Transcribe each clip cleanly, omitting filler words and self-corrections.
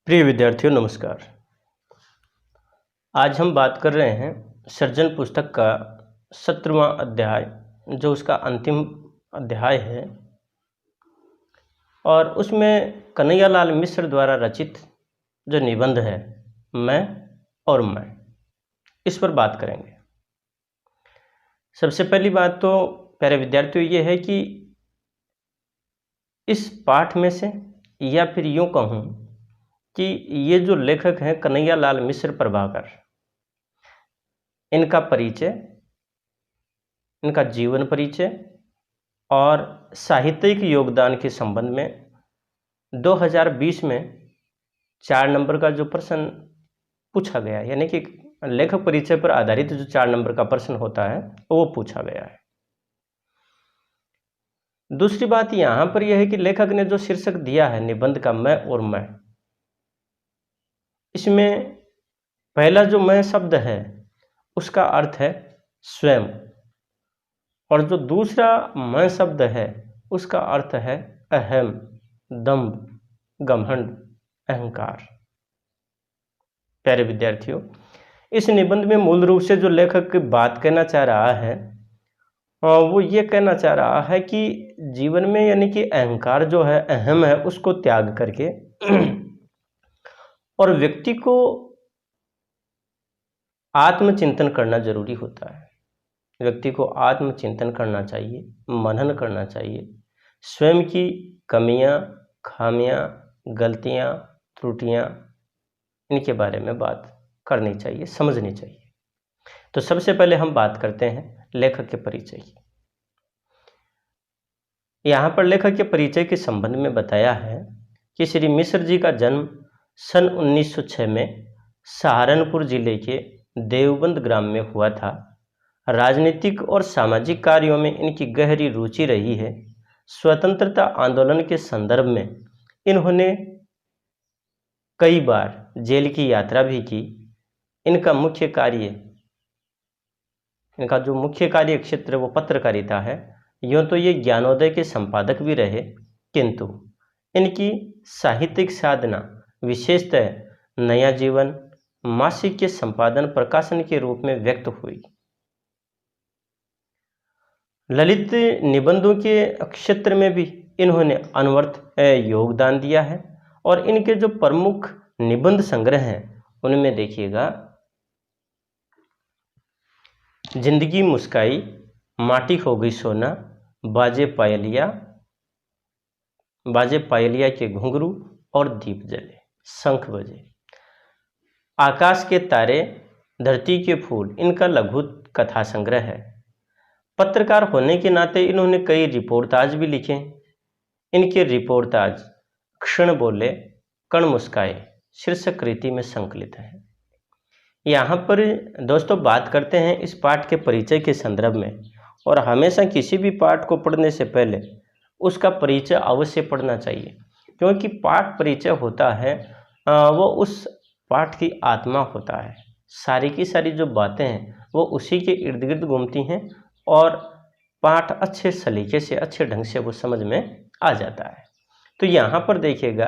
प्रिय विद्यार्थियों नमस्कार। आज हम बात कर रहे हैं सृजन पुस्तक का 17वां अध्याय, जो उसका अंतिम अध्याय है और उसमें कन्हैयालाल मिश्र द्वारा रचित जो निबंध है मैं और मैं, इस पर बात करेंगे। सबसे पहली बात तो प्यारे विद्यार्थियों ये है कि इस पाठ में से, या फिर यूँ कहूँ कि ये जो लेखक हैं कन्हैयालाल मिश्र प्रभाकर, इनका परिचय, इनका जीवन परिचय और साहित्यिक योगदान के संबंध में 2020 में 4 नंबर का जो प्रश्न पूछा गया, यानी कि लेखक परिचय पर आधारित जो 4 नंबर का प्रश्न होता है वो पूछा गया है। दूसरी बात यहाँ पर यह है कि लेखक ने जो शीर्षक दिया है निबंध का मैं और मैं, इसमें पहला जो मैं शब्द है उसका अर्थ है स्वयं, और जो दूसरा मैं शब्द है उसका अर्थ है अहम, दम्भ, घमंड, अहंकार। प्यारे विद्यार्थियों, इस निबंध में मूल रूप से जो लेखक बात कहना चाह रहा है वो ये कहना चाह रहा है कि जीवन में, यानी कि अहंकार जो है, अहम है, उसको त्याग करके और व्यक्ति को आत्मचिंतन करना जरूरी होता है। व्यक्ति को आत्मचिंतन करना चाहिए, मनन करना चाहिए, स्वयं की कमियां, खामियां, गलतियां, त्रुटियां, इनके बारे में बात करनी चाहिए, समझनी चाहिए। तो सबसे पहले हम बात करते हैं लेखक के परिचय की। यहाँ पर लेखक के परिचय के संबंध में बताया है कि श्री मिश्र जी का जन्म सन 1906 में सहारनपुर जिले के देवबंद ग्राम में हुआ था। राजनीतिक और सामाजिक कार्यों में इनकी गहरी रुचि रही है। स्वतंत्रता आंदोलन के संदर्भ में इन्होंने कई बार जेल की यात्रा भी की। इनका जो मुख्य कार्य क्षेत्र है वो पत्रकारिता है। यूँ तो ये ज्ञानोदय के संपादक भी रहे, किंतु इनकी साहित्यिक साधना विशेषतः नया जीवन मासिक के संपादन प्रकाशन के रूप में व्यक्त हुई। ललित निबंधों के क्षेत्र में भी इन्होंने अनवरत योगदान दिया है और इनके जो प्रमुख निबंध संग्रह हैं उनमें देखिएगा, जिंदगी मुस्काई, माटी हो गई सोना, बाजे पायलिया के घुंघरू और दीप जले, शंख बजे, आकाश के तारे, धरती के फूल, इनका लघु कथा संग्रह है। पत्रकार होने के नाते इन्होंने कई रिपोर्टाज भी लिखे। इनके रिपोर्टाज क्षण बोले कण मुस्काए शीर्षक कृति में संकलित है। यहाँ पर दोस्तों बात करते हैं इस पाठ के परिचय के संदर्भ में, और हमेशा किसी भी पाठ को पढ़ने से पहले उसका परिचय अवश्य पढ़ना चाहिए, क्योंकि पाठ परिचय होता है वो उस पाठ की आत्मा होता है। सारी की सारी जो बातें हैं वो उसी के इर्द गिर्द घूमती हैं और पाठ अच्छे सलीके से, अच्छे ढंग से वो समझ में आ जाता है। तो यहाँ पर देखिएगा,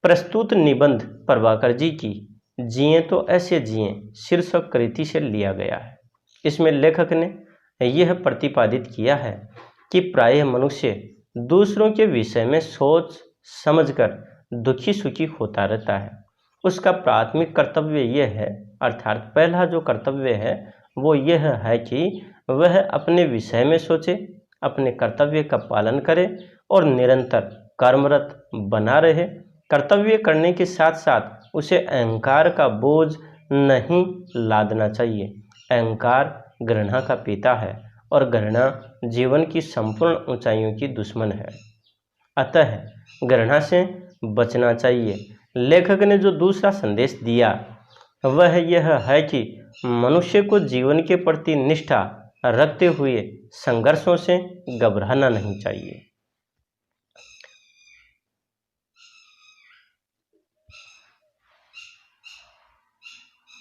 प्रस्तुत निबंध प्रभाकर जी की जिए तो ऐसे जिए शीर्षक कृति से लिया गया है। इसमें लेखक ने यह प्रतिपादित किया है कि प्रायः मनुष्य दूसरों के विषय में सोच समझकर दुखी सुखी होता रहता है। उसका प्राथमिक कर्तव्य यह है, अर्थात पहला जो कर्तव्य है वो यह है कि वह अपने विषय में सोचे, अपने कर्तव्य का पालन करे और निरंतर कर्मरत बना रहे। कर्तव्य करने के साथ साथ उसे अहंकार का बोझ नहीं लादना चाहिए। अहंकार घृणा का पिता है और घृणा जीवन की संपूर्ण ऊंचाइयों की दुश्मन है, अतः घृणा से बचना चाहिए। लेखक ने जो दूसरा संदेश दिया वह यह है कि मनुष्य को जीवन के प्रति निष्ठा रखते हुए संघर्षों से घबराना नहीं चाहिए।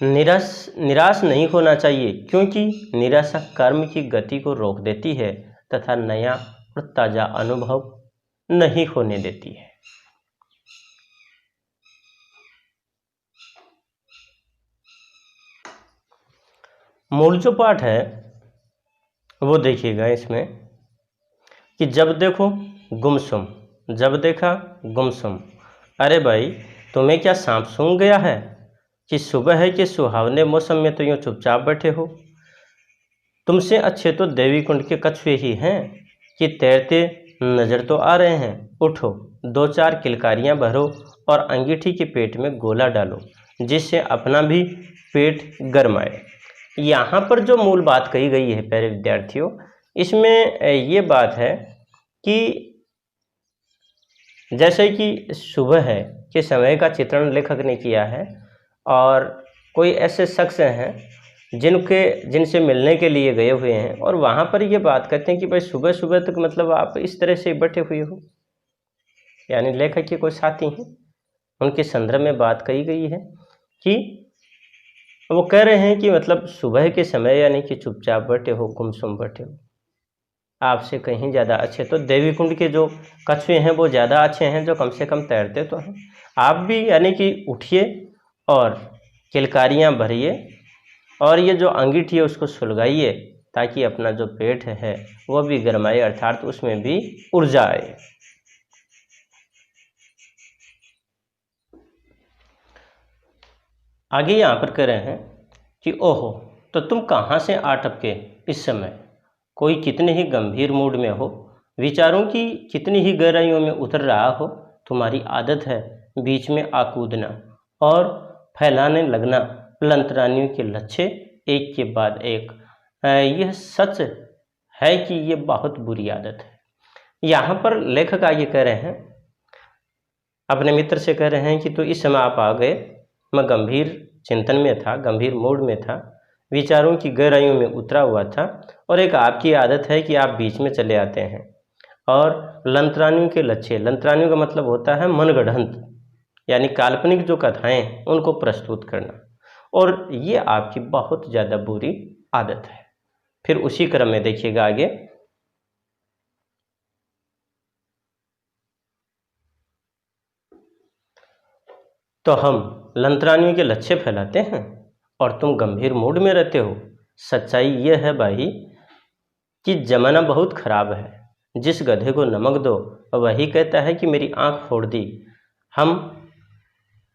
निराश नहीं होना चाहिए, क्योंकि निराशा कर्म की गति को रोक देती है तथा नया और ताजा अनुभव नहीं होने देती है। मूल जो पाठ है वो देखिएगा इसमें कि जब देखो गुमसुम, जब देखा गुमसुम। अरे भाई, तुम्हें क्या सांप सूंघ गया है कि सुबह है कि सुहावने मौसम में तो यूँ चुपचाप बैठे हो। तुमसे अच्छे तो देवी कुंड के कछुए ही हैं कि तैरते नजर तो आ रहे हैं। उठो, दो चार किलकारियां भरो और अंगीठी के पेट में गोला डालो, जिससे अपना भी पेट गरमाए। यहाँ पर जो मूल बात कही गई है प्यारे विद्यार्थियों, इसमें ये बात है कि जैसे कि सुबह है के समय का चित्रण लेखक ने किया है और कोई ऐसे शख्स हैं जिनसे मिलने के लिए गए हुए हैं और वहाँ पर ये बात कहते हैं कि भाई सुबह सुबह तक मतलब आप इस तरह से बैठे हुए हो। यानी लेखक के कोई साथी हैं, उनके संदर्भ में बात कही गई है कि वो कह रहे हैं कि मतलब सुबह के समय यानी कि चुपचाप बैठे हो, गुमसुम बैठे हो। आपसे कहीं ज़्यादा अच्छे तो देवी कुंड के जो कछुए हैं वो ज़्यादा अच्छे हैं, जो कम से कम तैरते तो हैं। आप भी यानी कि उठिए और किलकारियाँ भरिए और ये जो अंगीठी है उसको सुलगाइए, ताकि अपना जो पेट है वो भी गरमाए, अर्थात उसमें भी ऊर्जा आए। आगे यहाँ पर कह रहे हैं कि ओहो, तो तुम कहाँ से आ टपके इस समय, कोई कितने ही गंभीर मूड में हो, विचारों की कितनी ही गहराइयों में उतर रहा हो। तुम्हारी आदत है बीच में आ कूदना और फैलाने लगना पलंतरानियों के लच्छे एक के बाद एक। यह सच है कि ये बहुत बुरी आदत है। यहाँ पर लेखक आगे कह रहे हैं, अपने मित्र से कह रहे हैं कि तो इस समय आप आ गए, मैं गंभीर चिंतन में था, गंभीर मूड में था, विचारों की गहराइयों में उतरा हुआ था और एक आपकी आदत है कि आप बीच में चले आते हैं और लंतरानियों के लच्छे, लंतरानियों का मतलब होता है मनगढ़ंत, यानी काल्पनिक जो कथाएं उनको प्रस्तुत करना, और ये आपकी बहुत ज़्यादा बुरी आदत है। फिर उसी क्रम में देखिएगा आगे, तो हम लंतरानियों के लच्छे फैलाते हैं और तुम गंभीर मूड में रहते हो। सच्चाई यह है भाई कि जमाना बहुत खराब है। जिस गधे को नमक दो वही कहता है कि मेरी आंख फोड़ दी। हम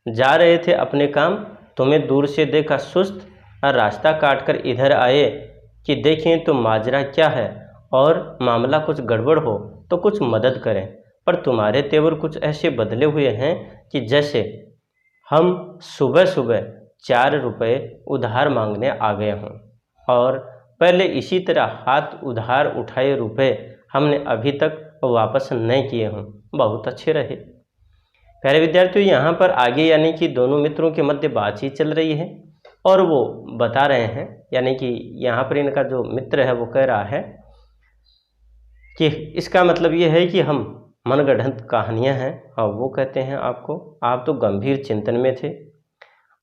जा रहे थे अपने काम, तुम्हें दूर से देखा सुस्त और रास्ता काटकर इधर आए कि देखें तो माजरा क्या है और मामला कुछ गड़बड़ हो तो कुछ मदद करें। पर तुम्हारे तेवर कुछ ऐसे बदले हुए हैं कि जैसे हम सुबह सुबह 4 रुपये उधार मांगने आ गए हों और पहले इसी तरह हाथ उधार उठाए रुपए हमने अभी तक वापस नहीं किए हों। बहुत अच्छे रहे। प्यारे विद्यार्थियों, यहाँ पर आगे यानी कि दोनों मित्रों के मध्य बातचीत चल रही है और वो बता रहे हैं, यानी कि यहाँ पर इनका जो मित्र है वो कह रहा है कि इसका मतलब ये है कि हम मनगढ़ंत कहानियाँ हैं, और वो कहते हैं आपको, आप तो गंभीर चिंतन में थे।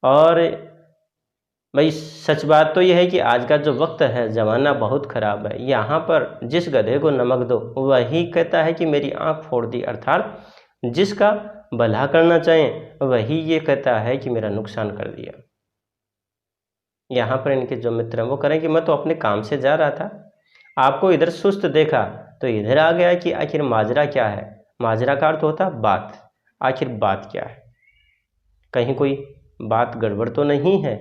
और भाई सच बात तो यह है कि आज का जो वक्त है, ज़माना बहुत ख़राब है। यहाँ पर जिस गधे को नमक दो वही कहता है कि मेरी आंख फोड़ दी, अर्थात जिसका भला करना चाहें वही ये कहता है कि मेरा नुकसान कर दिया। यहाँ पर इनके जो मित्र हैं वो करें कि मैं तो अपने काम से जा रहा था, आपको इधर सुस्त देखा तो इधर आ गया कि आखिर माजरा क्या है। माजरा का अर्थ होता है बात, आखिर बात क्या है, कहीं कोई बात गड़बड़ तो नहीं है।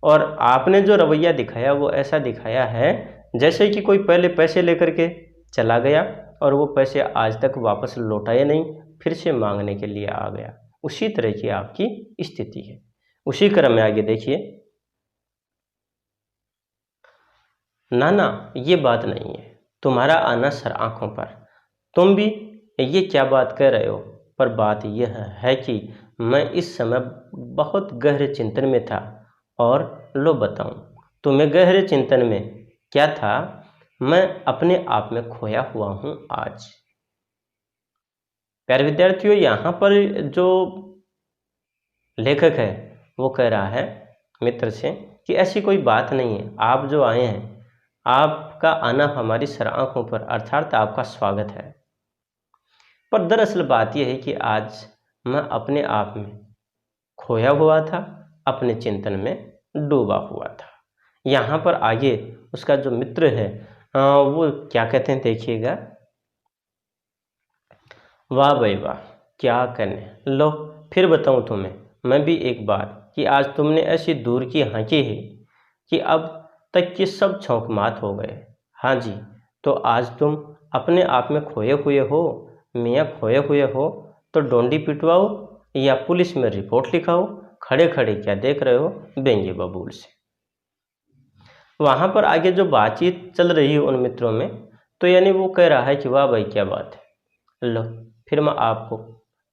और आपने जो रवैया दिखाया वो ऐसा दिखाया है जैसे कि कोई पहले पैसे लेकर के चला गया और वो पैसे आज तक वापस लौटाए नहीं, फिर से मांगने के लिए आ गया। उसी तरह की आपकी स्थिति है। उसी क्रम में आगे देखिए, ना ना ये बात नहीं है, तुम्हारा आना सर आँखों पर, तुम भी ये क्या बात कह रहे हो। पर बात यह है कि मैं इस समय बहुत गहरे चिंतन में था, और लो बताऊं तुम्हें गहरे चिंतन में क्या था। मैं अपने आप में खोया हुआ हूँ आज। प्यारे विद्यार्थियों, यहाँ पर जो लेखक है वो कह रहा है मित्र से कि ऐसी कोई बात नहीं है, आप जो आए हैं, आपका आना हमारी सर आँखों पर, अर्थात आपका स्वागत है। पर दरअसल बात यह है कि आज मैं अपने आप में खोया हुआ था, अपने चिंतन में डूबा हुआ था। यहाँ पर आगे उसका जो मित्र है वो क्या कहते हैं देखिएगा। वाह भाई वाह, क्या करने, लो फिर बताऊँ तुम्हें मैं भी एक बात कि आज तुमने ऐसी दूर की हाँकी है कि अब तक के सब छौंक मात हो गए। हाँ जी, तो आज तुम अपने आप में खोए हुए हो मियाँ, खोए हुए हो तो डोंडी पिटवाओ या पुलिस में रिपोर्ट लिखाओ। खड़े खड़े क्या देख रहे हो, बेंगे बबूल से। वहाँ पर आगे जो बातचीत चल रही है उन मित्रों में, तो यानी वो कह रहा है कि वाह भाई क्या बात है। लो फिर मैं आपको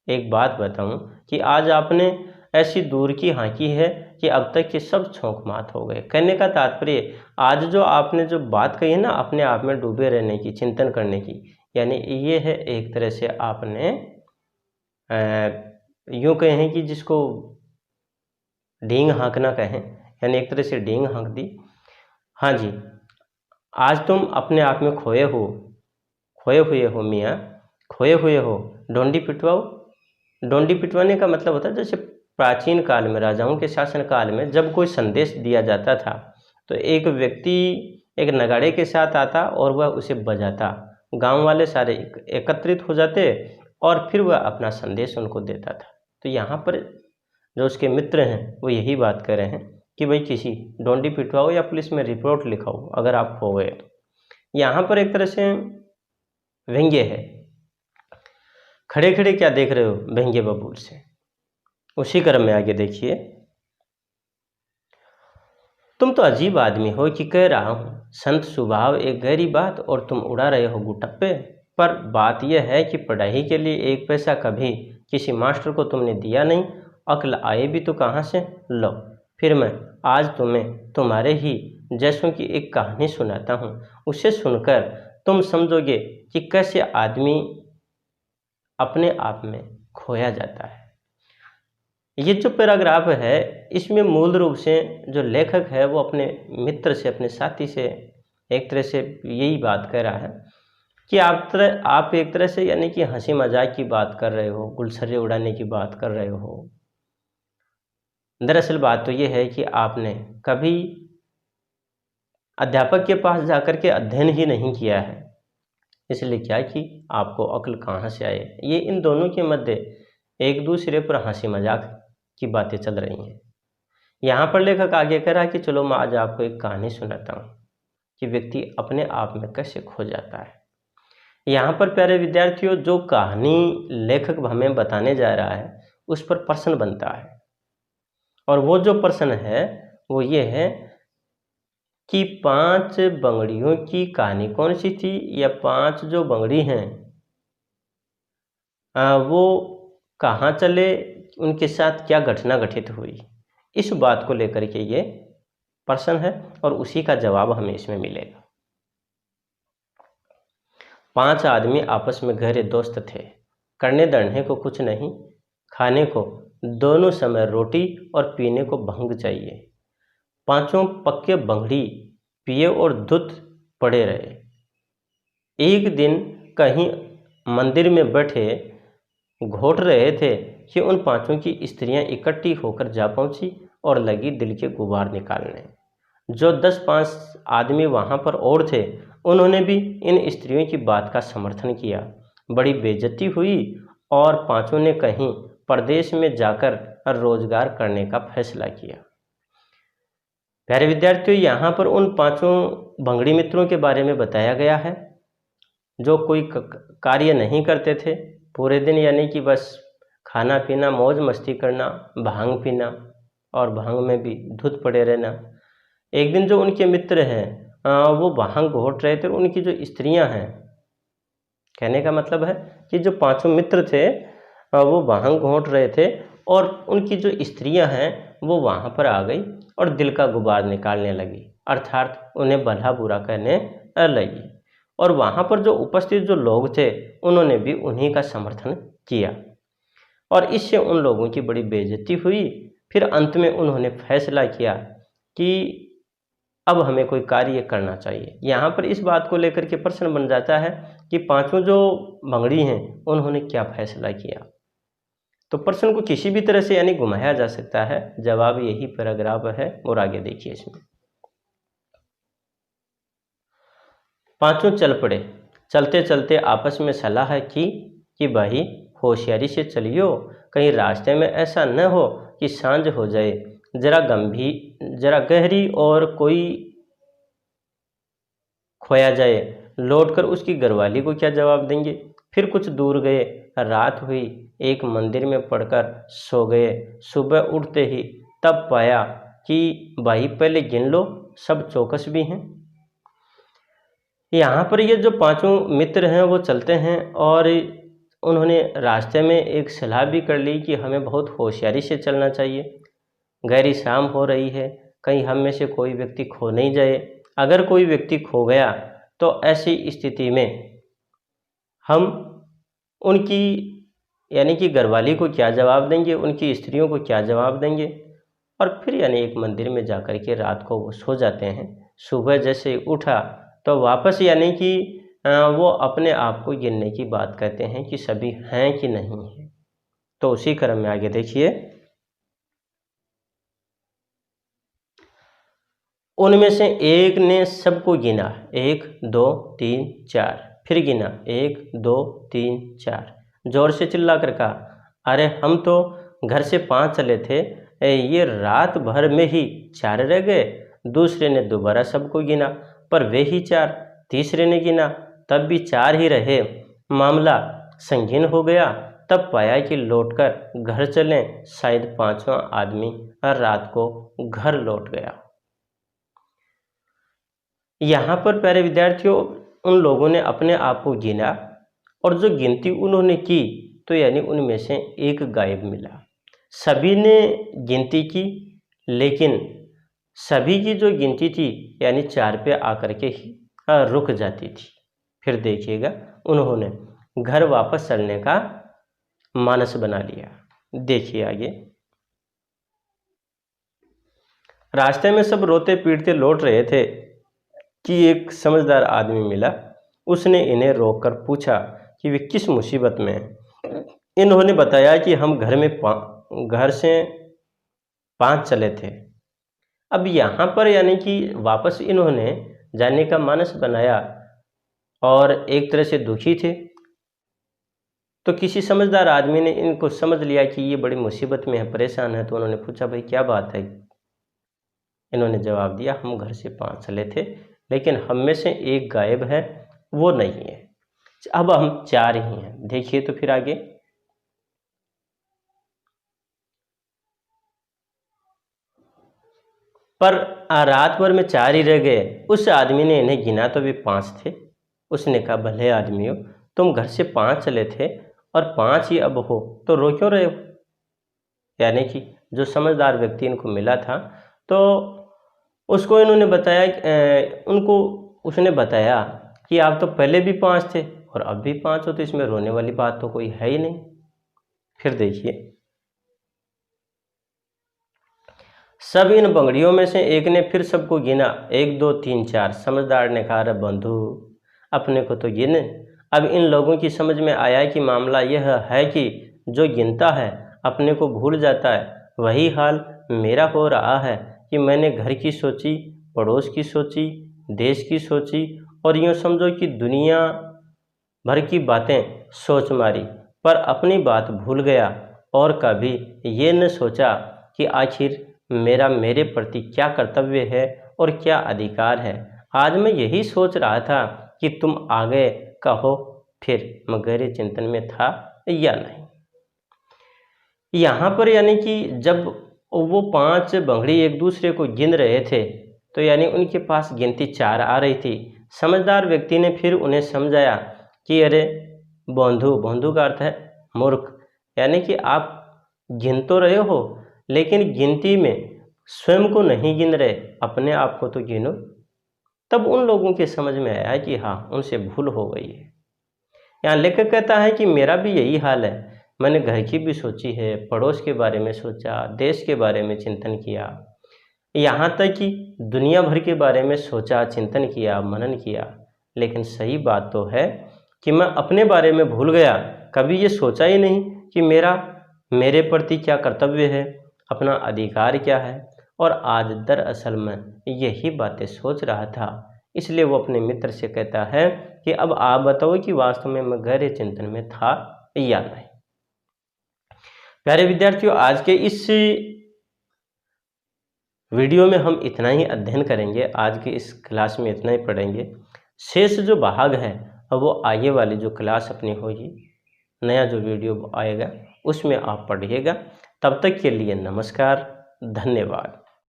एक बात बताऊं कि आज आपने ऐसी दूर की हाँकी है कि अब तक के सब छौंक मात हो गए। कहने का तात्पर्य, आज जो आपने जो बात कही है ना अपने आप में डूबे रहने की, चिंतन करने की, यानी ये है एक तरह से आपने यूँ कहें कि जिसको डींग हाँकना कहें, यानी एक तरह से डींग हाँक दी। हाँ जी, आज तुम अपने आप में खोए हुए हो मियाँ, खोए हुए हो, डोंडी पिटवाओ। डोंडी पिटवाने का मतलब होता है जैसे प्राचीन काल में राजाओं के शासन काल में जब कोई संदेश दिया जाता था तो एक व्यक्ति एक नगाड़े के साथ आता और वह उसे बजाता, गांव वाले सारे एकत्रित हो जाते और फिर वह अपना संदेश उनको देता था। तो यहाँ पर जो उसके मित्र हैं वो यही बात कर रहे हैं कि भाई किसी डोंडी पिटवाओ या पुलिस में रिपोर्ट लिखाओ अगर आप खो गए तो। यहाँ पर एक तरह से व्यंग्य है, खड़े खड़े क्या देख रहे हो व्यंग्य बबूल से। उसी क्रम में आगे देखिए, तुम तो अजीब आदमी हो कि कह रहा हूँ संत स्वभाव एक गहरी बात और तुम उड़ा रहे हो गुटप्पे। पर बात यह है कि पढ़ाई के लिए एक पैसा कभी किसी मास्टर को तुमने दिया नहीं, अक्ल आए भी तो कहाँ से। लो फिर मैं आज तुम्हें तुम्हारे ही जैसों की एक कहानी सुनाता हूँ, उसे सुनकर तुम समझोगे कि कैसे आदमी अपने आप में खोया जाता है। ये जो पैराग्राफ है इसमें मूल रूप से जो लेखक है वो अपने मित्र से, अपने साथी से एक तरह से यही बात कह रहा है कि आप एक तरह से यानी कि हंसी मजाक की बात कर रहे हो, गुलछर्रे उड़ाने की बात कर रहे हो। दरअसल बात तो ये है कि आपने कभी अध्यापक के पास जाकर के अध्ययन ही नहीं किया है, इसलिए क्या कि आपको अक्ल कहाँ से आए। ये इन दोनों के मध्य एक दूसरे पर हंसी मजाक की बातें चल रही हैं। यहाँ पर लेखक आगे कह रहा है कि चलो मैं आज आपको एक कहानी सुनाता हूँ कि व्यक्ति अपने आप में कैसे खो जाता है। यहाँ पर प्यारे विद्यार्थियों जो कहानी लेखक हमें बताने जा रहा है उस पर प्रश्न बनता है, और वो जो प्रश्न है वो ये है कि 5 बंगड़ियों की कहानी कौन सी थी, या 5 जो बंगड़ी हैं वो कहाँ चले, उनके साथ क्या घटना घटित हुई। इस बात को लेकर के ये प्रश्न है और उसी का जवाब हमें इसमें मिलेगा। 5 आदमी आपस में गहरे दोस्त थे, करने धरने को कुछ नहीं, खाने को दोनों समय रोटी और पीने को भंग चाहिए। पांचों पक्के बंगड़ी पिए और धुत पड़े रहे। एक दिन कहीं मंदिर में बैठे घोट रहे थे कि उन पांचों की स्त्रियां इकट्ठी होकर जा पहुंची और लगी दिल के गुबार निकालने। जो 10-5 आदमी वहां पर और थे उन्होंने भी इन स्त्रियों की बात का समर्थन किया। बड़ी बेइज्जती हुई और पांचों ने कहीं परदेश में जाकर रोजगार करने का फैसला किया। प्यारे विद्यार्थियों, यहाँ पर उन पांचों भंगड़ी मित्रों के बारे में बताया गया है जो कोई कार्य नहीं करते थे पूरे दिन, यानी कि बस खाना पीना, मौज मस्ती करना, भांग पीना और भांग में भी धुत पड़े रहना। एक दिन जो उनके मित्र हैं वो भांग घोट रहे थे, उनकी जो स्त्रियां हैं, कहने का मतलब है कि जो पांचों मित्र थे वो भांग घोट रहे थे और उनकी जो स्त्रियां हैं वो वहाँ पर आ गई और दिल का गुबार निकालने लगी, अर्थात उन्हें भला बुरा कहने लगी। और वहाँ पर जो उपस्थित जो लोग थे उन्होंने भी उन्हीं का समर्थन किया और इससे उन लोगों की बड़ी बेइज्जती हुई। फिर अंत में उन्होंने फैसला किया कि अब हमें कोई कार्य करना चाहिए। यहाँ पर इस बात को लेकर के प्रश्न बन जाता है कि पांचों जो भंगड़ी हैं उन्होंने क्या फैसला किया। तो प्रश्न को किसी भी तरह से यानी घुमाया जा सकता है, जवाब यही पैराग्राफ है और आगे देखिए इसमें। पांचों चल पड़े। चलते चलते आपस में सलाह की कि भाई होशियारी से चलियो, कहीं रास्ते में ऐसा न हो कि सांझ हो जाए, जरा गहरी और कोई खोया जाए, लौटकर उसकी घरवाली को क्या जवाब देंगे। फिर कुछ दूर गए, रात हुई, एक मंदिर में पड़कर सो गए। सुबह उठते ही तब पाया कि भाई पहले गिन लो, सब चौकस भी हैं। यहाँ पर ये जो पांचों मित्र हैं वो चलते हैं और उन्होंने रास्ते में एक सलाह भी कर ली कि हमें बहुत होशियारी से चलना चाहिए। गहरी शाम हो रही है, कहीं हम में से कोई व्यक्ति खो नहीं जाए। अगर कोई व्यक्ति खो गया तो ऐसी स्थिति में हम उनकी यानी कि घरवाली को क्या जवाब देंगे, उनकी स्त्रियों को क्या जवाब देंगे। और फिर यानी एक मंदिर में जाकर के रात को वो सो जाते हैं। सुबह जैसे उठा तो वापस यानी कि वो अपने आप को गिनने की बात कहते हैं कि सभी हैं कि नहीं हैं। तो उसी क्रम में आगे देखिए, उनमें से एक ने सबको गिना, 1 2 3 4, फिर गिना 1 2 3 4, जोर से चिल्ला कर कहा, अरे हम तो घर से 5 चले थे, ये रात भर में ही 4 रह गए। दूसरे ने दोबारा सबको गिना, पर वे ही 4। तीसरे ने गिना, तब भी 4 ही रहे। मामला संगीन हो गया। तब पाया कि लौटकर घर चलें, शायद 5वां आदमी रात को घर लौट गया। यहाँ पर प्यारे विद्यार्थियों, उन लोगों ने अपने आप को गिना और जो गिनती उन्होंने की तो यानी उनमें से एक गायब मिला। सभी ने गिनती की, लेकिन सभी की जो गिनती थी यानी 4 पे आकर के ही रुक जाती थी। फिर देखिएगा, उन्होंने घर वापस चलने का मानस बना लिया। देखिए आगे, रास्ते में सब रोते पीटते लौट रहे थे कि एक समझदार आदमी मिला। उसने इन्हें रोककर पूछा कि वे किस मुसीबत में हैं। इन्होंने बताया कि हम घर से 5 चले थे। अब यहाँ पर यानी कि वापस इन्होंने जाने का मानस बनाया और एक तरह से दुखी थे। तो किसी समझदार आदमी ने इनको समझ लिया कि ये बड़ी मुसीबत में है, परेशान है। तो उन्होंने पूछा, भाई क्या बात है। इन्होंने जवाब दिया, हम घर से 5 चले थे, लेकिन हम में से एक गायब है, वो नहीं है। अब हम 4 ही हैं। देखिए तो फिर आगे, पर रात भर में 4 ही रह गए। उस आदमी ने इन्हें गिना तो वे 5 थे। उसने कहा, भले आदमियों, तुम घर से 5 चले थे और 5 ही अब हो, तो रो क्यों रहे हो। यानी कि जो समझदार व्यक्ति इनको मिला था तो उसको इन्होंने बताया, उसने बताया कि आप तो पहले भी 5 थे और अब भी 5 हो, तो इसमें रोने वाली बात तो कोई है ही नहीं। फिर देखिए, सब इन बंगड़ियों में से एक ने फिर सबको गिना, 1 2 3 4। समझदार ने कहा, अरे बंधु, अपने को तो गिने। अब इन लोगों की समझ में आया कि मामला यह है कि जो गिनता है अपने को भूल जाता है। वही हाल मेरा हो रहा है कि मैंने घर की सोची, पड़ोस की सोची, देश की सोची और यूँ समझो कि दुनिया भर की बातें सोच मारी, पर अपनी बात भूल गया और कभी ये न सोचा कि आखिर मेरा मेरे प्रति क्या कर्तव्य है और क्या अधिकार है। आज मैं यही सोच रहा था कि तुम आगे कहो, फिर मैं गहरे चिंतन में था या नहीं। यहाँ पर यानी कि जब वो 5 बंगड़ी एक दूसरे को गिन रहे थे तो यानी उनके पास गिनती 4 आ रही थी। समझदार व्यक्ति ने फिर उन्हें समझाया कि अरे बंधु का अर्थ है मूर्ख, यानी कि आप गिन तो रहे हो लेकिन गिनती में स्वयं को नहीं गिन रहे, अपने आप को तो गिनो। तब उन लोगों के समझ में आया कि हाँ, उनसे भूल हो गई है। यहाँ लेखक कहता है कि मेरा भी यही हाल है। मैंने घर की भी सोची है, पड़ोस के बारे में सोचा, देश के बारे में चिंतन किया, यहाँ तक कि दुनिया भर के बारे में सोचा, चिंतन किया, मनन किया, लेकिन सही बात तो है कि मैं अपने बारे में भूल गया। कभी ये सोचा ही नहीं कि मेरे प्रति क्या कर्तव्य है, अपना अधिकार क्या है। और आज दरअसल मैं यही बातें सोच रहा था इसलिए वो अपने मित्र से कहता है कि अब आप बताओ कि वास्तव में मैं गहरे चिंतन में था या नहीं। प्यारे विद्यार्थियों, आज के इस वीडियो में हम इतना ही अध्ययन करेंगे, आज के इस क्लास में इतना ही पढ़ेंगे। शेष जो भाग है वो आगे वाली जो क्लास अपनी होगी, नया जो वीडियो आएगा उसमें आप पढ़िएगा। तब तक के लिए नमस्कार, धन्यवाद।